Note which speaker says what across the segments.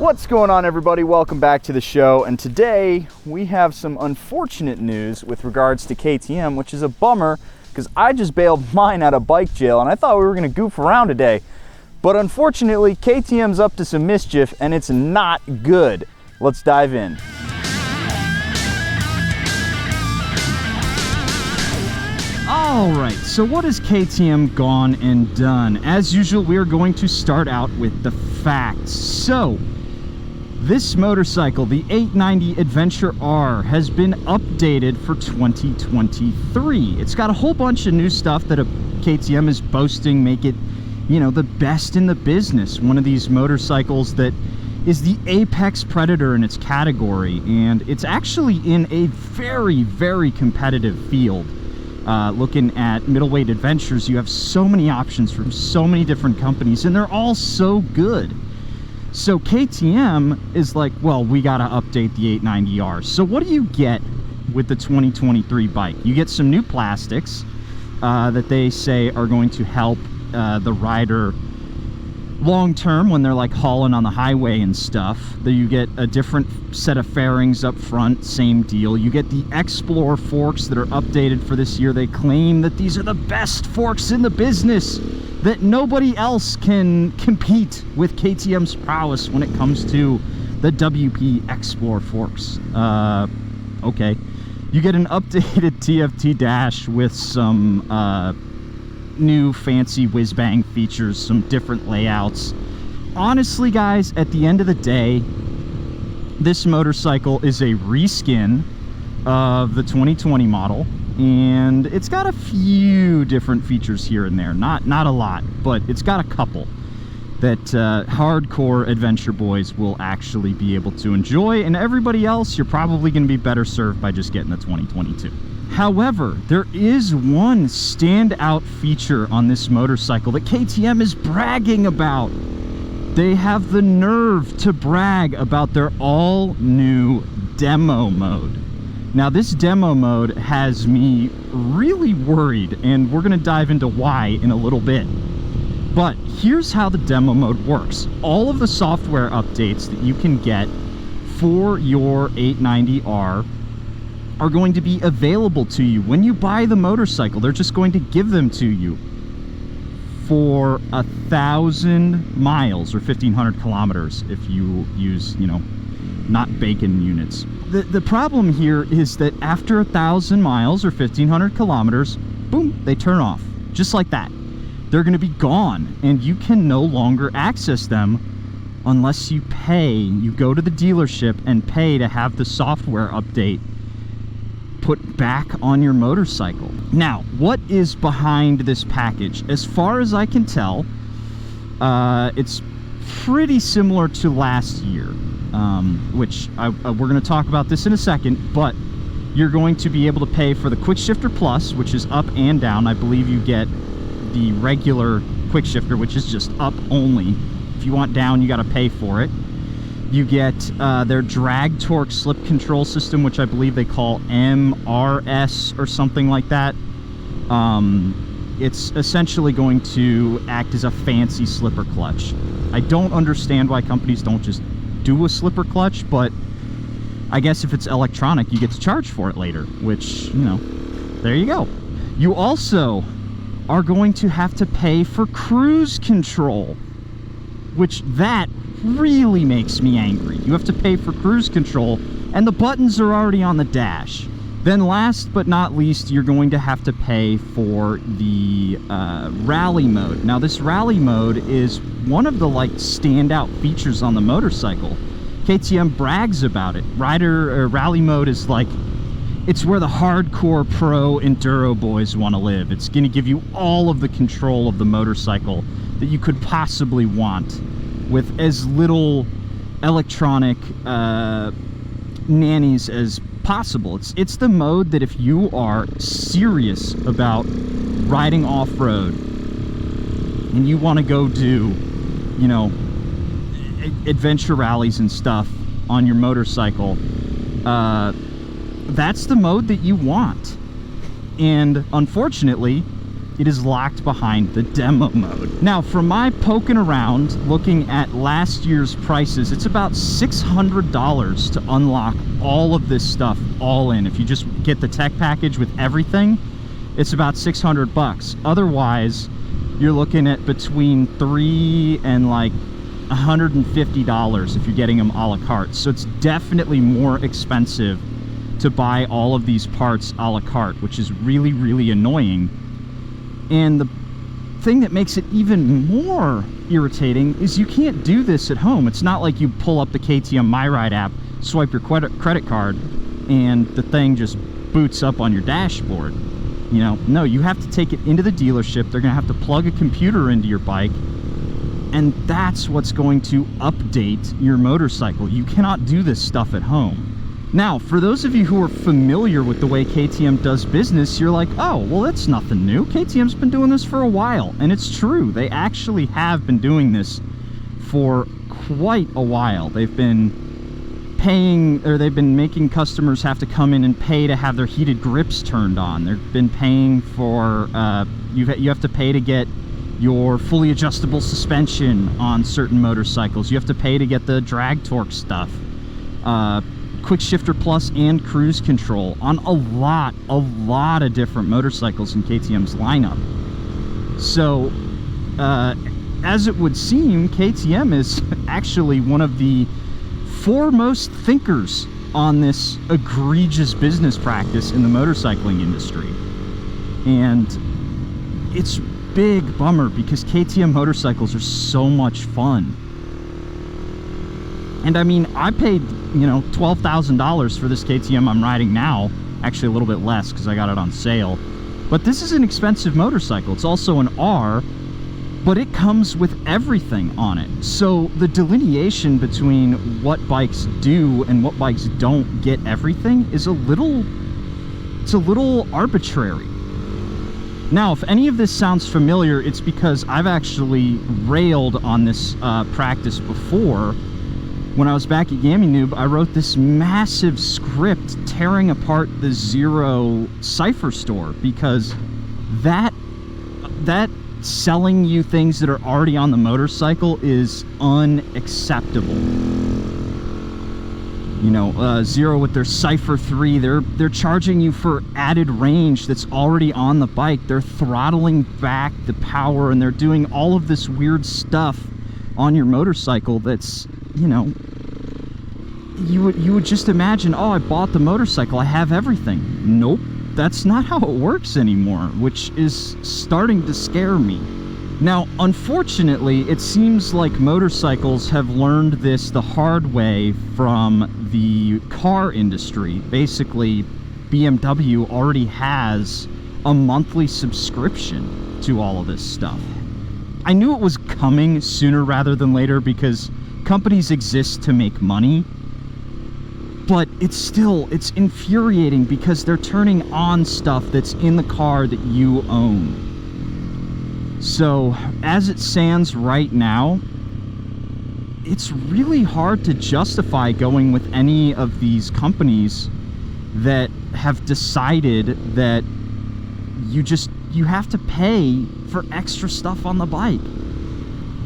Speaker 1: What's going on, everybody? Welcome back to the show, and today we have some unfortunate news with regards to KTM, which is a bummer because I just bailed mine out of bike jail and I thought we were going to goof around today, but unfortunately KTM's up to some mischief and it's not good. Let's dive in. All right, so what has KTM gone and done? As usual, we are going to start out with the facts. So this motorcycle, the 890 Adventure R, has been updated for 2023. It's got a whole bunch of new stuff that KTM is boasting make it, the best in the business. One of these motorcycles that is the apex predator in its category, and it's actually in a very, very competitive field. Looking at middleweight adventures, you have so many options from so many different companies, and they're all so good. So KTM is like, well, we got to update the 890R. So what do you get with the 2023 bike? You get some new plastics that they say are going to help the rider long term when they're like hauling on the highway and stuff. Then you get a different set of fairings up front, same deal. You get the Explore forks that are updated for this year. They claim that these are the best forks in the business, that nobody else can compete with KTM's prowess when it comes to the WP Explore forks. Okay. You get an updated TFT dash with some new fancy whiz-bang features, some different layouts. Honestly, guys, at the end of the day, this motorcycle is a reskin of the 2020 model, and it's got a few different features here and there. Not a lot, but it's got a couple that hardcore adventure boys will actually be able to enjoy, and everybody else, you're probably going to be better served by just getting the 2022. However, there is one standout feature on this motorcycle that KTM is bragging about. They have the nerve to brag about their all-new demo mode. Now, this demo mode has me really worried, and we're going to dive into why in a little bit. But here's how the demo mode works. All of the software updates that you can get for your 890R are going to be available to you when you buy the motorcycle. They're just going to give them to you for 1,000 miles or 1,500 kilometers if you use, not bacon units. The problem here is that after 1,000 miles or 1,500 kilometers, boom, they turn off. Just like that. They're going to be gone, and you can no longer access them unless you pay. You go to the dealership and pay to have the software update put back on your motorcycle. Now, what is behind this package? As far as I can tell, it's pretty similar to last year, which we're going to talk about this in a second, but you're going to be able to pay for the Quick Shifter Plus, which is up and down. I believe you get the regular Quick Shifter, which is just up only. If you want down, you got to pay for it. You get their drag torque slip control system, which I believe they call MRS or something like that. It's essentially going to act as a fancy slipper clutch. I don't understand why companies don't just do a slipper clutch, but I guess if it's electronic, you get to charge for it later, which, there you go. You also are going to have to pay for cruise control, which that really makes me angry. You have to pay for cruise control, and the buttons are already on the dash. Then last but not least, you're going to have to pay for the rally mode. Now, this rally mode is one of the standout features on the motorcycle. KTM brags about it. Rally mode is it's where the hardcore pro enduro boys want to live. It's going to give you all of the control of the motorcycle that you could possibly want, with as little electronic nannies as possible. It's the mode that if you are serious about riding off-road and you want to go do, adventure rallies and stuff on your motorcycle, that's the mode that you want. And unfortunately, it is locked behind the demo mode. Now, from my poking around, looking at last year's prices, it's about $600 to unlock all of this stuff all in. If you just get the tech package with everything, it's about 600 bucks. Otherwise, you're looking at between $3 and like $150 if you're getting them a la carte. So it's definitely more expensive to buy all of these parts a la carte, which is really, really annoying. And the thing that makes it even more irritating is you can't do this at home. It's not like you pull up the KTM MyRide app, swipe your credit card, and the thing just boots up on your dashboard. You know, no, you have to take it into the dealership. They're gonna have to plug a computer into your bike, and that's what's going to update your motorcycle. You cannot do this stuff at home. Now, for those of you who are familiar with the way KTM does business, you're like, oh, well, that's nothing new. KTM's been doing this for a while. And it's true. They actually have been doing this for quite a while. They've been paying, or they've been making customers have to come in and pay to have their heated grips turned on. They've been paying for, you have to pay to get your fully adjustable suspension on certain motorcycles. You have to pay to get the drag torque stuff. Quick shifter plus and cruise control on a lot of different motorcycles in KTM's lineup. So as it would seem, KTM is actually one of the foremost thinkers on this egregious business practice in the motorcycling industry. And it's big bummer because KTM motorcycles are so much fun. And I mean, I paid, you know, $12,000 for this KTM I'm riding now. Actually, a little bit less because I got it on sale. But this is an expensive motorcycle. It's also an R, but it comes with everything on it. So the delineation between what bikes do and what bikes don't get everything is a little arbitrary. Now, if any of this sounds familiar, it's because I've actually railed on this practice before. When I was back at Yami Noob, I wrote this massive script tearing apart the Zero Cypher store because that selling you things that are already on the motorcycle is unacceptable. You know, Zero with their Cypher 3, they're charging you for added range that's already on the bike. They're throttling back the power, and they're doing all of this weird stuff on your motorcycle that's, you know, you would just imagine, oh, I bought the motorcycle, I have everything. Nope, that's not how it works anymore, which is starting to scare me. Now, unfortunately, it seems like motorcycles have learned this the hard way from the car industry. Basically, BMW already has a monthly subscription to all of this stuff. I knew it was coming sooner rather than later because companies exist to make money, but it's infuriating because they're turning on stuff that's in the car that you own. So, as it stands right now, it's really hard to justify going with any of these companies that have decided that you have to pay for extra stuff on the bike.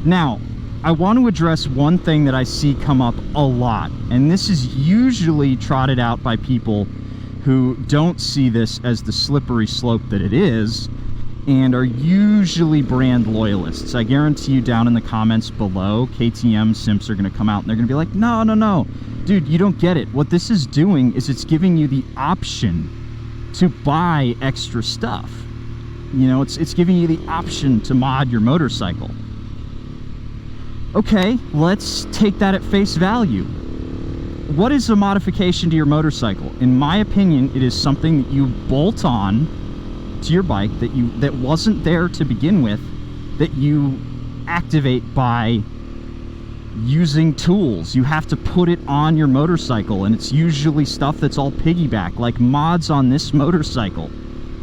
Speaker 1: Now, I want to address one thing that I see come up a lot, and this is usually trotted out by people who don't see this as the slippery slope that it is, and are usually brand loyalists. I guarantee you down in the comments below, KTM simps are going to come out and they're going to be like, no, dude, you don't get it. What this is doing is it's giving you the option to buy extra stuff. You know, it's giving you the option to mod your motorcycle. Okay, let's take that at face value. What is a modification to your motorcycle? In my opinion, it is something that you bolt on to your bike that wasn't there to begin with, that you activate by using tools. You have to put it on your motorcycle, and it's usually stuff that's all piggyback. Like mods on this motorcycle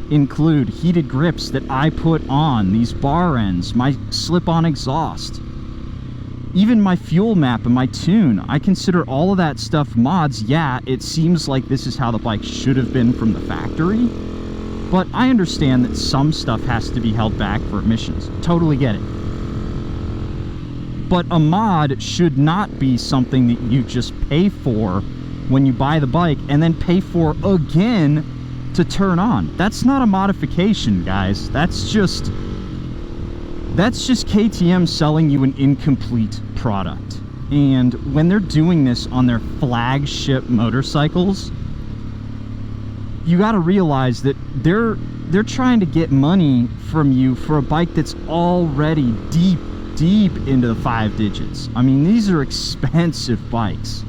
Speaker 1: include heated grips that I put on, these bar ends, my slip-on exhaust, even my fuel map and my tune. I consider all of that stuff mods. Yeah, it seems like this is how the bike should have been from the factory, But I understand that some stuff has to be held back for emissions. Totally get it. But a mod should not be something that you just pay for when you buy the bike and then pay for again to turn on. That's not a modification, guys. That's just KTM selling you an incomplete product. And when they're doing this on their flagship motorcycles, you got to realize that they're trying to get money from you for a bike that's already deep into the 5 digits. I mean, these are expensive bikes,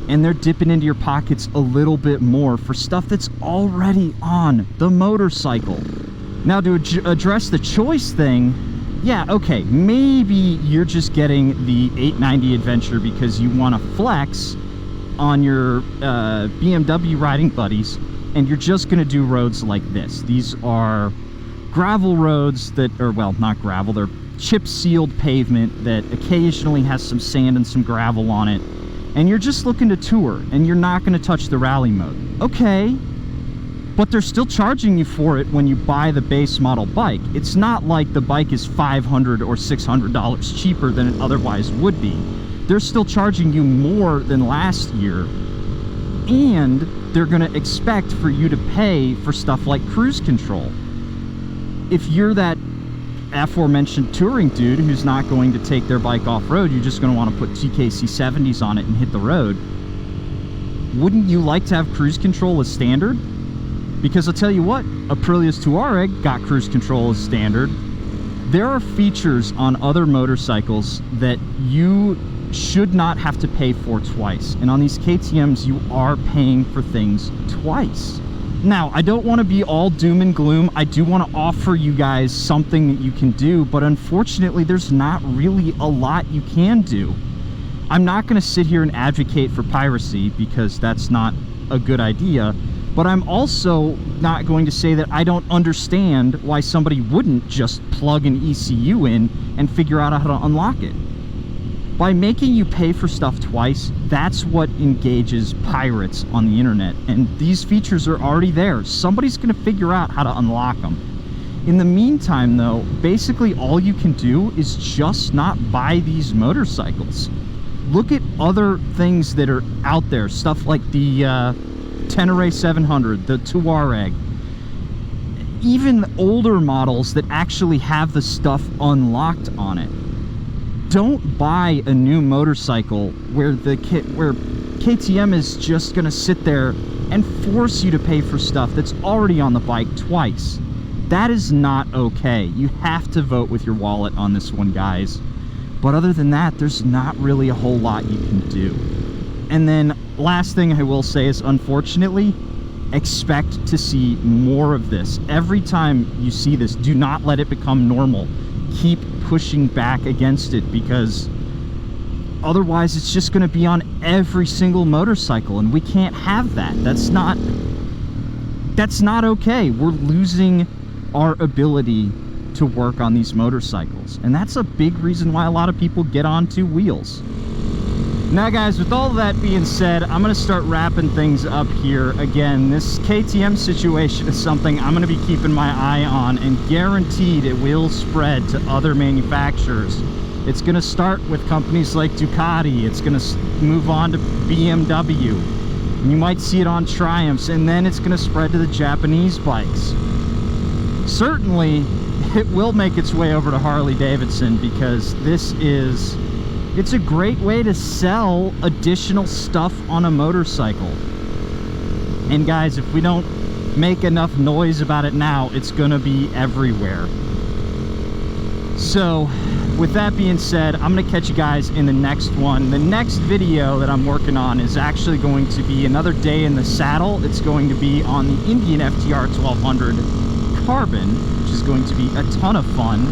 Speaker 1: and they're dipping into your pockets a little bit more for stuff that's already on the motorcycle. Now, to address the choice thing, yeah, okay, maybe you're just getting the 890 Adventure because you want to flex on your BMW riding buddies, and you're just going to do roads like this. These are gravel roads that are, well, not gravel, they're chip sealed pavement that occasionally has some sand and some gravel on it, and you're just looking to tour, and you're not going to touch the rally mode. Okay, but they're still charging you for it when you buy the base model bike. It's not like the bike is $500 or $600 cheaper than it otherwise would be. They're still charging you more than last year, and they're going to expect for you to pay for stuff like cruise control. If you're that aforementioned touring dude who's not going to take their bike off-road, you're just going to want to put TKC 70s on it and hit the road, wouldn't you like to have cruise control as standard? Because I'll tell you what, Aprilia's Touareg got cruise control as standard. There are features on other motorcycles that you should not have to pay for twice, and on these KTMs you are paying for things twice. Now, I don't want to be all doom and gloom. I do want to offer you guys something that you can do, but unfortunately there's not really a lot you can do. I'm not going to sit here and advocate for piracy, because that's not a good idea, but I'm also not going to say that I don't understand why somebody wouldn't just plug an ECU in and figure out how to unlock it. By making you pay for stuff twice, that's what engages pirates on the internet, and these features are already there. Somebody's going to figure out how to unlock them. In the meantime, though, basically all you can do is just not buy these motorcycles. Look at other things that are out there, stuff like the Tenere 700, the Touareg, even older models that actually have the stuff unlocked on it. Don't buy a new motorcycle where KTM is just going to sit there and force you to pay for stuff that's already on the bike twice. That is not okay. You have to vote with your wallet on this one, guys. But other than that, there's not really a whole lot you can do. And then last thing I will say is, unfortunately, expect to see more of this. Every time you see this, do not let it become normal. Keep pushing back against it, because otherwise it's just going to be on every single motorcycle, and we can't have that. That's not okay. We're losing our ability to work on these motorcycles, and that's a big reason why a lot of people get on two wheels. Now guys, with all of that being said, I'm going to start wrapping things up here. Again, this KTM situation is something I'm going to be keeping my eye on, and guaranteed it will spread to other manufacturers. It's going to start with companies like Ducati, it's going to move on to BMW, and you might see it on Triumphs, and then it's going to spread to the Japanese bikes. Certainly, it will make its way over to Harley-Davidson, because it's a great way to sell additional stuff on a motorcycle. And guys, if we don't make enough noise about it now, it's gonna be everywhere. So with that being said, I'm gonna catch you guys in the next one. The next video that I'm working on is actually going to be another day in the saddle. It's going to be on the Indian FTR 1200 Carbon, which is going to be a ton of fun.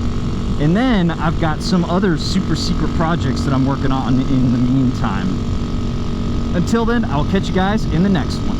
Speaker 1: And then I've got some other super secret projects that I'm working on in the meantime. Until then, I'll catch you guys in the next one.